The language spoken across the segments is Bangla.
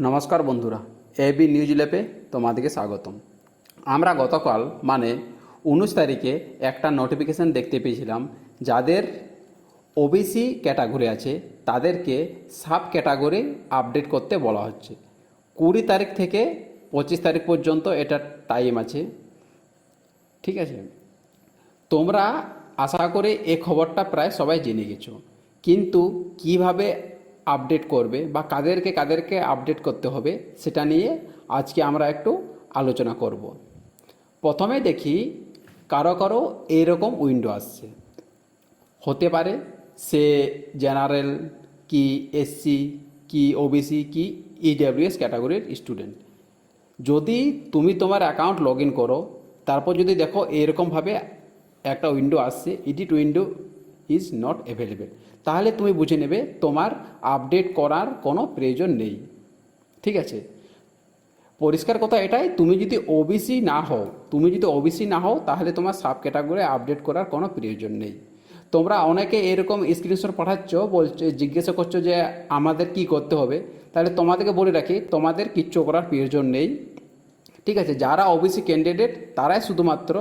নমস্কার বন্ধুরা, এবি নিউজ ল্যাবে তোমাদেরকে স্বাগতম। আমরা গতকাল মানে 19 তারিখে একটা নোটিফিকেশান দেখতে পেয়েছিলাম, যাদের ওবিসি ক্যাটাগরি আছে তাদেরকে সাব ক্যাটাগরি আপডেট করতে বলা হচ্ছে। 20 তারিখ থেকে 25 তারিখ পর্যন্ত এটা টাইম আছে। ঠিক আছে, তোমরা আশা করি এই খবরটা প্রায় সবাই জেনে গেছো, কিন্তু কিভাবে আপডেট করবে বা কাদেরকে আপডেট করতে হবে সেটা নিয়ে আজকে আমরা একটু আলোচনা করব। প্রথমে দেখি কারো এইরকম উইন্ডো আসছে। হতে পারে সে জেনারেল কি এসসি কি ওবিসি কি ইডব্লিউএস ক্যাটাগরির স্টুডেন্ট। যদি তুমি তোমার অ্যাকাউন্ট লগ ইন করো, তারপর যদি দেখো এরকমভাবে একটা উইন্ডো আসছে, edit window is not available, তাহলে তুমি বুঝে নেবে তোমার আপডেট করার কোনো প্রয়োজন নেই। ঠিক আছে, পরিষ্কার কথা এটাই, তুমি যদি ওবিসি না হও তাহলে তোমার সাব ক্যাটাগরি আপডেট করার কোনো প্রয়োজন নেই। তোমরা অনেকে এরকম স্ক্রিনশট পাঠাচ্ছ, বলছো, জিজ্ঞাসা করছো যে আমাদের কি করতে হবে। তাহলে তোমাদেরকে বলে রাখি, তোমাদের কিচ্ছু করার প্রয়োজন নেই। ঠিক আছে, যারা ওবিসি ক্যান্ডিডেট তারাই শুধুমাত্র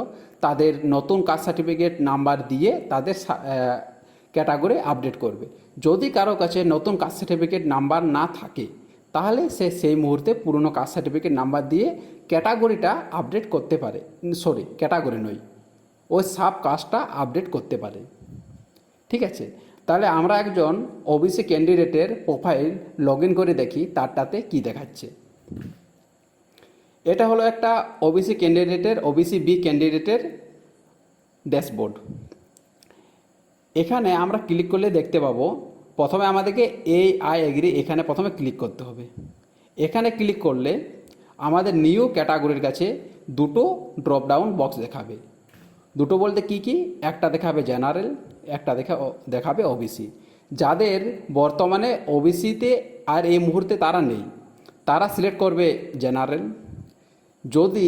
তাদের নতুন কাস্ট সার্টিফিকেট নাম্বার দিয়ে তাদের ক্যাটাগরি আপডেট করবে। যদি কারো কাছে নতুন কাস্ট সার্টিফিকেট নাম্বার না থাকে, তাহলে সে সেই মুহূর্তে পুরনো কাস্ট সার্টিফিকেট নাম্বার দিয়ে ক্যাটাগরিটা আপডেট করতে পারে। ক্যাটাগরি নয়, ওই সাব কাস্টটা আপডেট করতে পারে। ঠিক আছে, তাহলে আমরা একজন ওবিসি ক্যান্ডিডেটের প্রোফাইল লগ ইন করে দেখি তারটাতে কি দেখাচ্ছে। এটা হলো একটা ওবিসি বি ক্যান্ডিডেটের ড্যাশবোর্ড। এখানে আমরা ক্লিক করলে দেখতে পাবো, প্রথমে আমাদেরকে আই এগ্রি এখানে প্রথমে ক্লিক করতে হবে। এখানে ক্লিক করলে আমাদের নিউ ক্যাটাগরির কাছে দুটো ড্রপডাউন বক্স দেখাবে। দুটো বলতে কি কি, একটা দেখাবে জেনারেল, একটা দেখাবে ওবিসি। যাদের বর্তমানে ওবিসিতে আর এই মুহূর্তে তারা নেই, তারা সিলেক্ট করবে জেনারেল। যদি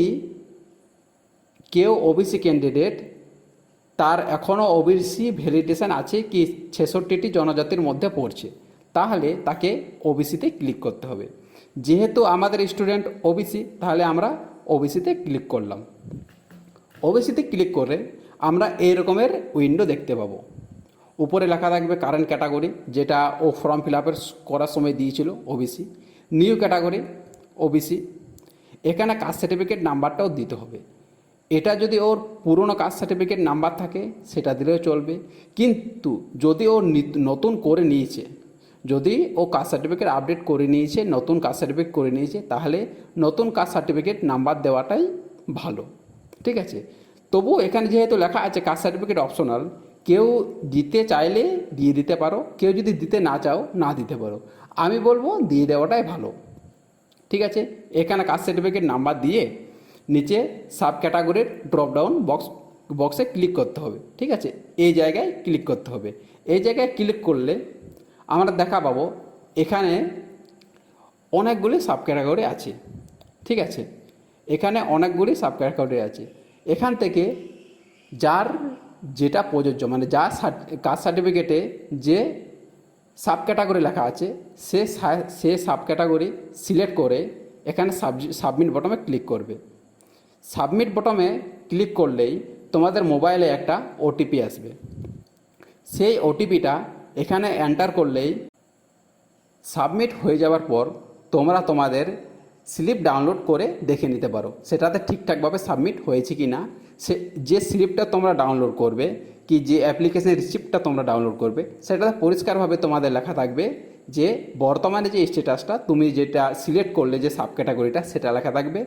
কেউ ওবিসি ক্যান্ডিডেট তার এখনও ওবিসি ভ্যালিডেশন আছে কি 66টি জনজাতির মধ্যে পড়ছে, তাহলে তাকে ওবিসিতে ক্লিক করতে হবে। যেহেতু আমাদের স্টুডেন্ট ওবিসি, তাহলে আমরা ওবিসিতে ক্লিক করলাম। ওবিসিতে ক্লিক করে আমরা এই রকমের উইন্ডো দেখতে পাবো। উপরে লেখা থাকবে কারেন্ট ক্যাটাগরি, যেটা ও ফর্ম ফিল আপের করার সময় দিয়েছিল ওবিসি। New category OBC. এখানে কাস্ট সার্টিফিকেট নাম্বারটাও দিতে হবে। এটা যদি ওর পুরনো কাস্ট সার্টিফিকেট নাম্বার থাকে সেটা দিলেও চলবে, কিন্তু যদি ও নতুন করে নিয়েছে, যদি ও কাস্ট সার্টিফিকেট আপডেট করে নিয়েছে, নতুন কাস্ট সার্টিফিকেট করে নিয়েছে, তাহলে নতুন কাস্ট সার্টিফিকেট নাম্বার দেওয়াটাই ভালো। ঠিক আছে, তবু এখানে যেহেতু লেখা আছে কাস্ট সার্টিফিকেট অপশনাল, কেউ দিতে চাইলে দিয়ে দিতে পারো, কেউ যদি দিতে না চাও না দিতে পারো। আমি বলবো দিয়ে দেওয়াটাই ভালো। ঠিক আছে, এখানে কাস্ট সার্টিফিকেট নাম্বার দিয়ে নিচে সাব ক্যাটাগরির ড্রপডাউন বক্সে ক্লিক করতে হবে। ঠিক আছে, এই জায়গায় ক্লিক করতে হবে। এই জায়গায় ক্লিক করলে আমরা দেখা পাবো এখানে অনেকগুলি সাব ক্যাটাগরি আছে। ঠিক আছে, এখানে অনেকগুলি সাব ক্যাটাগরি আছে। এখান থেকে যার যেটা প্রযোজ্য, মানে যার কাস্ট সার্টিফিকেটে যে সাব ক্যাটাগরি লেখা আছে সে সাব ক্যাটাগরি সিলেক্ট করে এখানে সাবমিট বটমে ক্লিক করবে। সাবমিট বটমে ক্লিক করলেই তোমাদের মোবাইলে একটা ওটিপি আসবে। সেই ওটিপিটা এখানে এন্টার করলেই সাবমিট হয়ে যাওয়ার পর তোমরা তোমাদের স্লিপ ডাউনলোড করে দেখে নিতে পারো সেটাতে ঠিকঠাকভাবে সাবমিট হয়েছে কি না। যে স্লিপটা তোমরা ডাউনলোড করবে কি যে অ্যাপ্লিকেশনের রিসিপ্টটা তোমরা ডাউনলোড করবে, সেটাতে পরিষ্কারভাবে তোমাদের লেখা থাকবে যে বর্তমানে যে স্ট্যাটাসটা তুমি যেটা সিলেক্ট করলে যে সাব ক্যাটাগরিটা সেটা লেখা থাকবে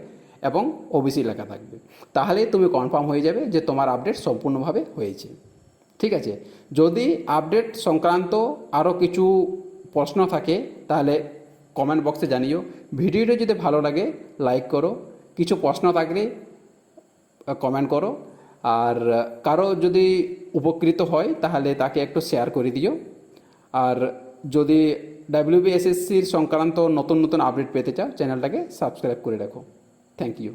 এবং ওবিসি লেখা থাকবে। তাহলেই তুমি কনফার্ম হয়ে যাবে যে তোমার আপডেট সম্পূর্ণভাবে হয়েছে। ঠিক আছে, যদি আপডেট সংক্রান্ত আরও কিছু প্রশ্ন থাকে তাহলে কমেন্ট বক্সে জানিও। ভিডিওটা যদি ভালো লাগে লাইক করো, কিছু প্রশ্ন থাকলে কমেন্ট করো, আর কারো যদি উপকৃত হয় তাহলে তাকে একটু শেয়ার করে দিও। আর যদি WBSSCর সংক্রান্ত নতুন আপডেট পেতে চাও চ্যানেলটাকে সাবস্ক্রাইব করে রাখো। Thank you.